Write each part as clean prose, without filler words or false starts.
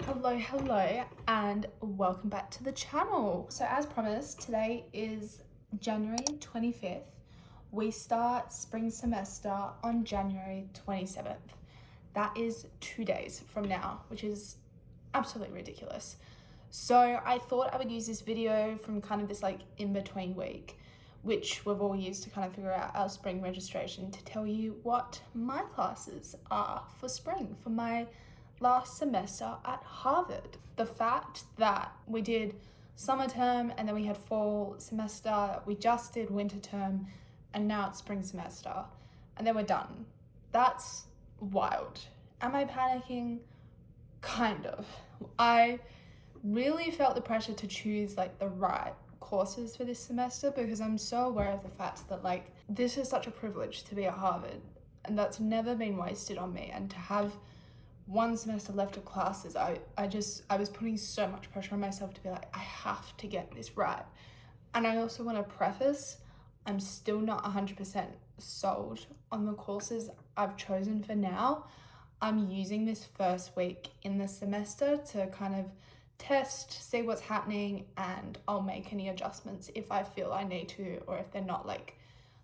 Hello, and welcome back to the channel. So as promised, today is January 25th. We start spring semester on January 27th. That is 2 days from now, which is absolutely ridiculous. So I thought I would use this video from kind of this like in-between week, which we've all used to kind of figure out our spring registration, to tell you what my classes are for spring, for my last semester at Harvard. The fact that we did summer term and then we had fall semester, we just did winter term, and now it's spring semester, and then we're done. That's wild. Am I panicking? Kind of. I really felt the pressure to choose like the right courses for this semester because I'm so aware of the fact that like this is such a privilege to be at Harvard, and that's never been wasted on me. And to have one semester left of classes, I was putting so much pressure on myself to be like, I have to get this right. And I also want to preface, I'm still not 100% sold on the courses I've chosen for now. I'm using this first week in the semester to kind of test, see what's happening, and I'll make any adjustments if I feel I need to, or if they're not like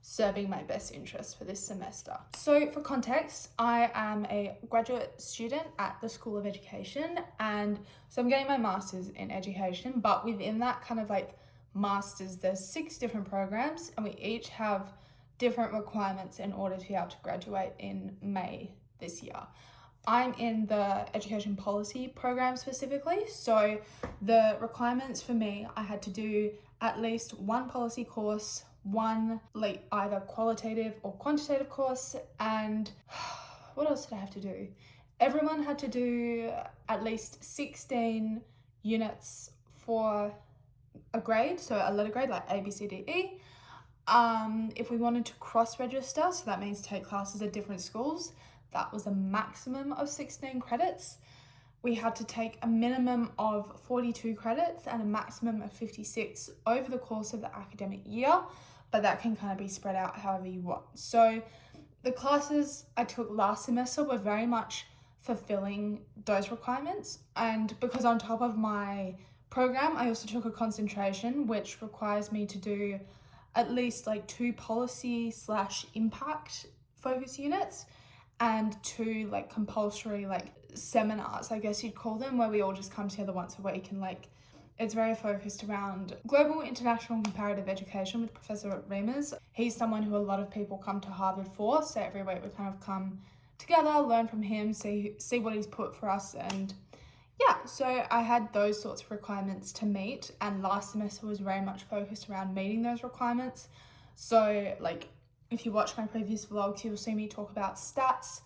serving my best interests for this semester. So for context, I am a graduate student at the School of Education, and so I'm getting my master's in education, but within that kind of like master's, there's 6 different programs, and we each have different requirements in order to be able to graduate in May this year. I'm in the education policy program specifically, so the requirements for me, I had to do at least one policy course, one like either qualitative or quantitative course, and what else did I have to do? Everyone had to do at least 16 units for a grade, so a letter grade like A, B, C, D, E. If we wanted to cross-register, so that means take classes at different schools, that was a maximum of 16 credits. We had to take a minimum of 42 credits and a maximum of 56 over the course of the academic year, but that can kind of be spread out however you want. So the classes I took last semester were very much fulfilling those requirements, and because on top of my program, I also took a concentration, which requires me to do at least like 2 policy/impact focus units and 2 like compulsory like seminars, I guess you'd call them, where we all just come together once a week, and like it's very focused around global, international, and comparative education with Professor Reimers. He's someone who a lot of people come to Harvard for, so every week we kind of come together, learn from him, see what he's put for us. And yeah, so I had those sorts of requirements to meet, and last semester was very much focused around meeting those requirements. So like if you watch my previous vlogs, you'll see me talk about stats,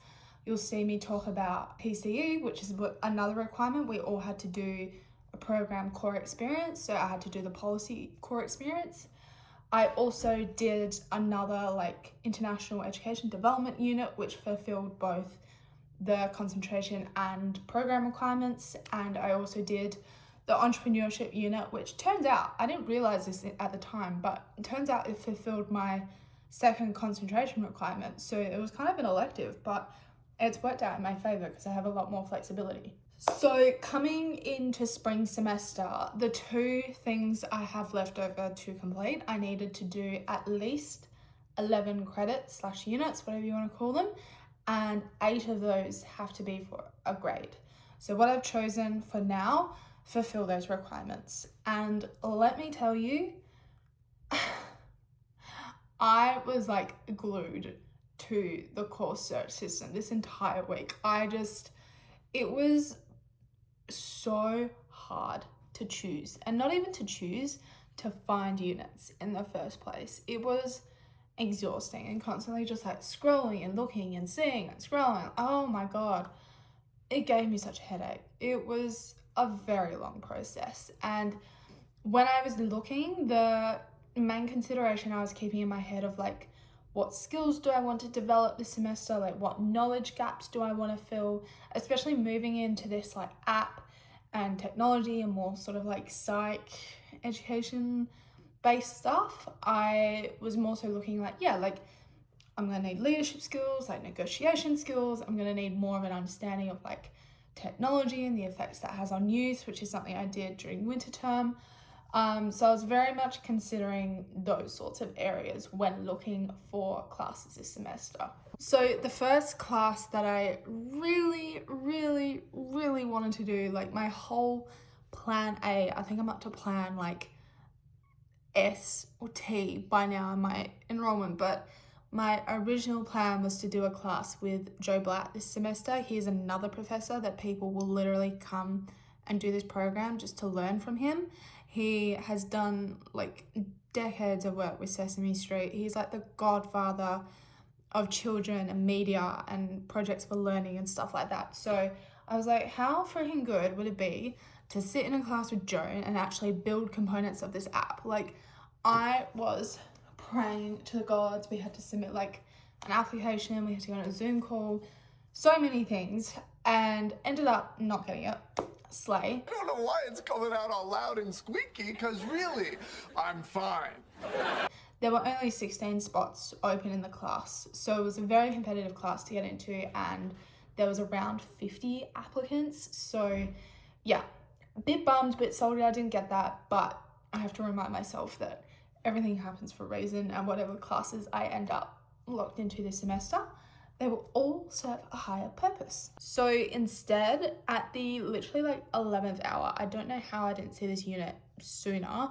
you'll see me talk about PCE, which is another requirement. We all had to do a program core experience, so I had to do the policy core experience. I also did another like international education development unit, which fulfilled both the concentration and program requirements. And I also did the entrepreneurship unit, which turns out, I didn't realize this at the time, but it turns out it fulfilled my second concentration requirement. So it was kind of an elective, but it's worked out in my favor because I have a lot more flexibility. So coming into spring semester, the 2 things I have left over to complete, I needed to do at least 11 credits/units, whatever you want to call them, and 8 of those have to be for a grade. So what I've chosen for now fulfill those requirements. And let me tell you, I was like glued to the course search system this entire week. It was so hard to choose, and not even to choose, to find units in the first place. It was exhausting and constantly just like scrolling and looking and seeing and scrolling. Oh my God, it gave me such a headache. It was a very long process. And when I was looking, the main consideration I was keeping in my head of like, what skills do I want to develop this semester? Like what knowledge gaps do I want to fill? Especially moving into this like app and technology and more sort of like psych education based stuff. I was more so looking like, yeah, like I'm going to need leadership skills, like negotiation skills. I'm going to need more of an understanding of like technology and the effects that has on youth, which is something I did during winter term. So I was very much considering those sorts of areas when looking for classes this semester. So the first class that I really wanted to do, like my whole plan A, I think I'm up to plan like S or T by now in my enrollment, but my original plan was to do a class with Joe Blatt this semester. He's another professor that people will literally come and do this program just to learn from him. He has done like decades of work with Sesame Street. He's like the godfather of children and media and projects for learning and stuff like that. So I was like, how freaking good would it be to sit in a class with Joe and actually build components of this app? Like, I was praying to the gods. We had to submit like an application, we had to go on a Zoom call, so many things, and ended up not getting it. Slay. I don't know why it's coming out all loud and squeaky, because really, I'm fine. There were only 16 spots open in the class, so it was a very competitive class to get into, and there was around 50 applicants. So yeah, a bit bummed, bit salty I didn't get that, but I have to remind myself that everything happens for a reason, and whatever classes I end up locked into this semester, they will all serve a higher purpose. So instead, at the literally like 11th hour, I don't know how I didn't see this unit sooner,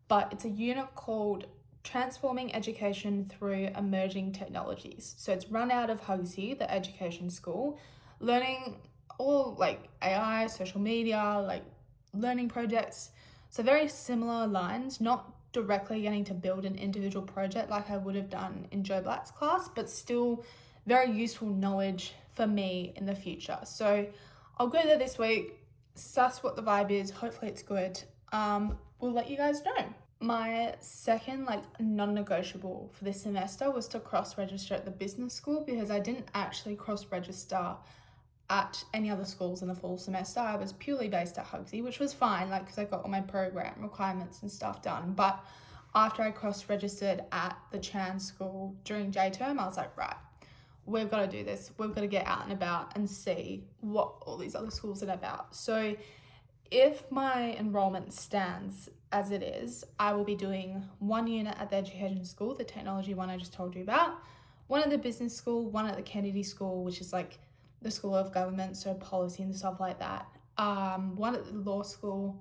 but it's a unit called Transforming Education Through Emerging Technologies. So it's run out of Hugsy, the education school, learning all like AI, social media, like learning projects. So very similar lines, not directly getting to build an individual project like I would have done in Joe Blatt's class, but still very useful knowledge for me in the future. So I'll go there this week, suss what the vibe is, hopefully it's good. We'll let you guys know. My second like non-negotiable for this semester was to cross-register at the business school, because I didn't actually cross-register at any other schools in the fall semester. I was purely based at Hugsy, which was fine, like because I got all my program requirements and stuff done. But after I cross-registered at the Chan school during J term, I was like, right, we've got to do this. We've got to get out and about and see what all these other schools are about. So if my enrollment stands as it is, I will be doing one unit at the education school, the technology one I just told you about, one at the business school, one at the Kennedy school, which is like the School of Government, so policy and stuff like that, one at the law school,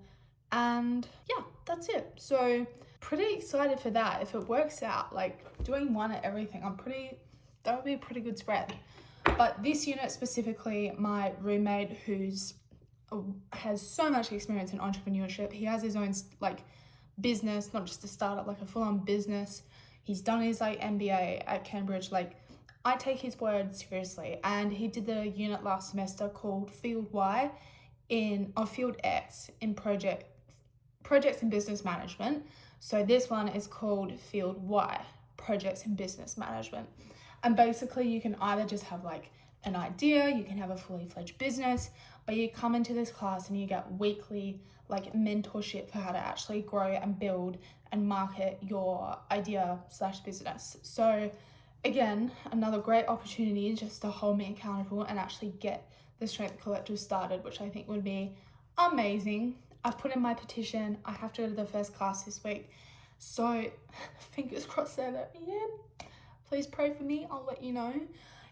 and yeah, that's it. So pretty excited for that. If it works out, like doing one at everything, that would be a pretty good spread. But this unit specifically, my roommate has so much experience in entrepreneurship, he has his own like business, not just a startup, like a full-on business. He's done his like MBA at Cambridge. Like, I take his word seriously, and he did the unit last semester called Field X in projects in business management. So this one is called Field Y, projects in business management. And basically you can either just have like an idea, you can have a fully fledged business, but you come into this class and you get weekly like mentorship for how to actually grow and build and market your idea/business. So again, another great opportunity just to hold me accountable and actually get the Strength Collective started, which I think would be amazing. I've put in my petition. I have to go to the first class this week. So fingers crossed there that please pray for me. I'll let you know.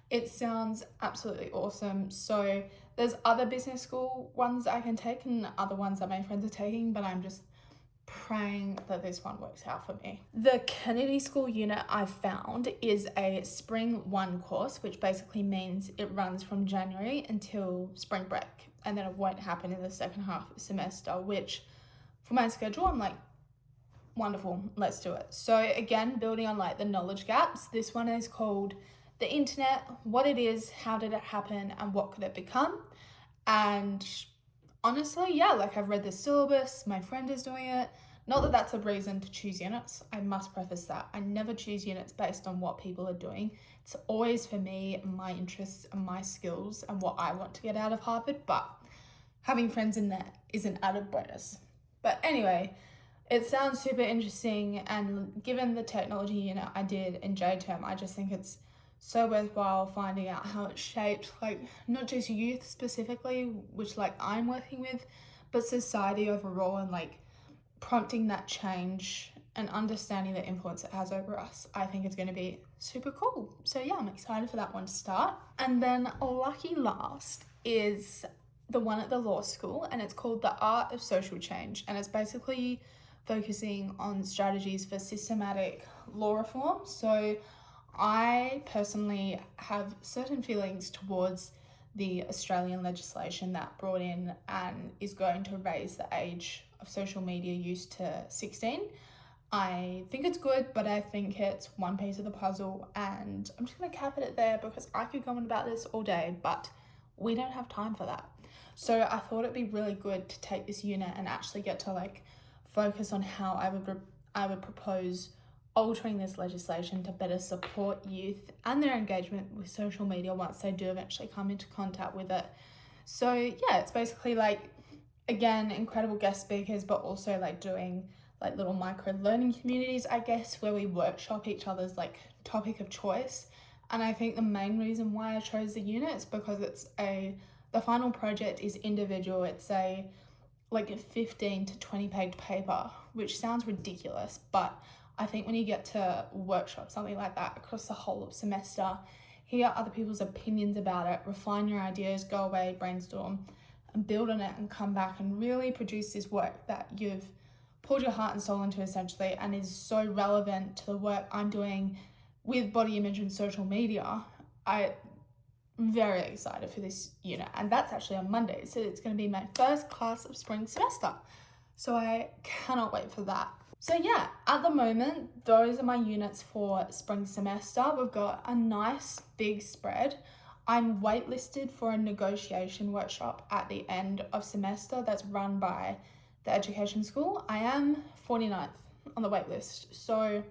It sounds absolutely awesome. So there's other business school ones I can take and other ones that my friends are taking, but I'm just praying that this one works out for me. The Kennedy School unit I found is a Spring 1 course, which basically means it runs from January until spring break, and then it won't happen in the second half of the semester, which for my schedule, I'm like, wonderful, let's do it. So again, building on like the knowledge gaps, this one is called The Internet, What It Is, How Did It Happen, and What Could It Become? And honestly, yeah, like I've read the syllabus, my friend is doing it. Not that that's a reason to choose units. I must preface that. I never choose units based on what people are doing. It's always for me, my interests and my skills and what I want to get out of Harvard, but having friends in there is an added bonus. But anyway, it sounds super interesting, and given the technology unit I did in J term, I just think it's so worthwhile finding out how it shaped, like, not just youth specifically, which like I'm working with, but society overall, and like prompting that change and understanding the influence it has over us. I think it's going to be super cool. So yeah, I'm excited for that one to start. And then lucky last is the one at the law school, and it's called The Art of Social Change, and it's basically focusing on strategies for systematic law reform. So I personally have certain feelings towards the Australian legislation that brought in and is going to raise the age of social media use to 16. I think it's good, but I think it's one piece of the puzzle, and I'm just going to cap it at there because I could go on about this all day, but we don't have time for that. So I thought it'd be really good to take this unit and actually get to like focus on how I would propose altering this legislation to better support youth and their engagement with social media once they do eventually come into contact with it. So yeah, it's basically like, again, incredible guest speakers, but also like doing like little micro learning communities, I guess, where we workshop each other's like topic of choice. And I think the main reason why I chose the unit is because the final project is individual. It's a like a 15 to 20 page paper, which sounds ridiculous, but I think when you get to workshop something like that across the whole of semester, hear other people's opinions about it, refine your ideas, go away, brainstorm, and build on it, and come back and really produce this work that you've poured your heart and soul into essentially, and is so relevant to the work I'm doing with body image and social media. I'm very excited for this unit, and that's actually on Monday, so it's going to be my first class of spring semester, so I cannot wait for that. So yeah, at the moment, those are my units for spring semester. We've got a nice big spread. I'm waitlisted for a negotiation workshop at the end of semester that's run by the education school. I am 49th on the waitlist, so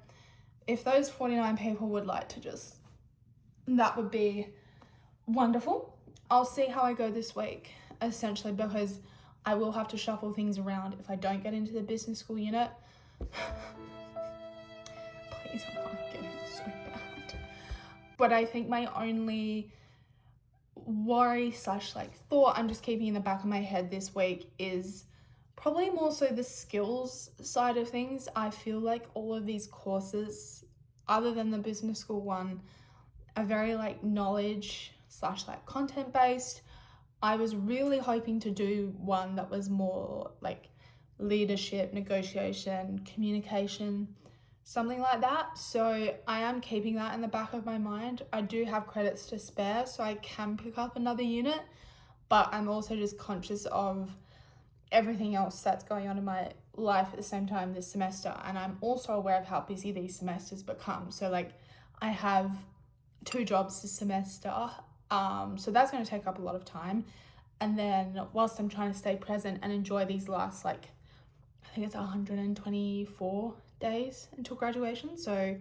if those 49 people would like to that would be wonderful. I'll see how I go this week, essentially, because I will have to shuffle things around if I don't get into the business school unit. Please, I can't get it so bad. But I think my only worry / like thought I'm just keeping in the back of my head this week is probably more so the skills side of things. I feel like all of these courses, other than the business school one, are very like knowledge / like content based. I was really hoping to do one that was more like leadership, negotiation, communication, something like that. So I am keeping that in the back of my mind. I do have credits to spare, so I can pick up another unit, but I'm also just conscious of everything else that's going on in my life at the same time this semester, and I'm also aware of how busy these semesters become. So like I have 2 jobs this semester, so that's going to take up a lot of time. And then whilst I'm trying to stay present and enjoy these last like, I think it's 124 days until graduation, so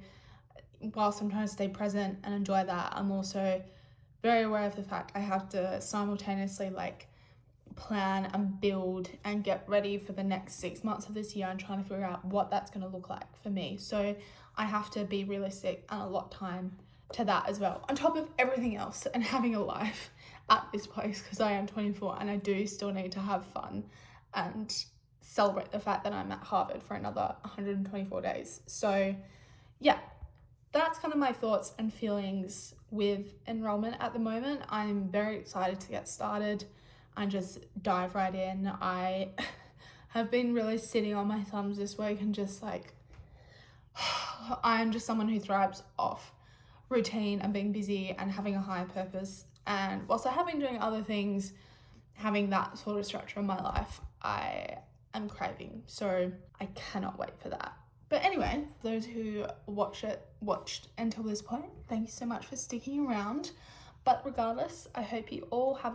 whilst I'm trying to stay present and enjoy that, I'm also very aware of the fact I have to simultaneously like plan and build and get ready for the next 6 months of this year, and trying to figure out what that's going to look like for me. So I have to be realistic and allot time to that as well, on top of everything else and having a life at this place, because I am 24 and I do still need to have fun and celebrate the fact that I'm at Harvard for another 124 days. So yeah, that's kind of my thoughts and feelings with enrollment at the moment. I'm very excited to get started and just dive right in. I have been really sitting on my thumbs this week and just like, I'm just someone who thrives off routine and being busy and having a higher purpose. And whilst I have been doing other things, having that sort of structure in my life, I am craving. So I cannot wait for that. But anyway, those who watched until this point, thank you so much for sticking around. But regardless, I hope you all have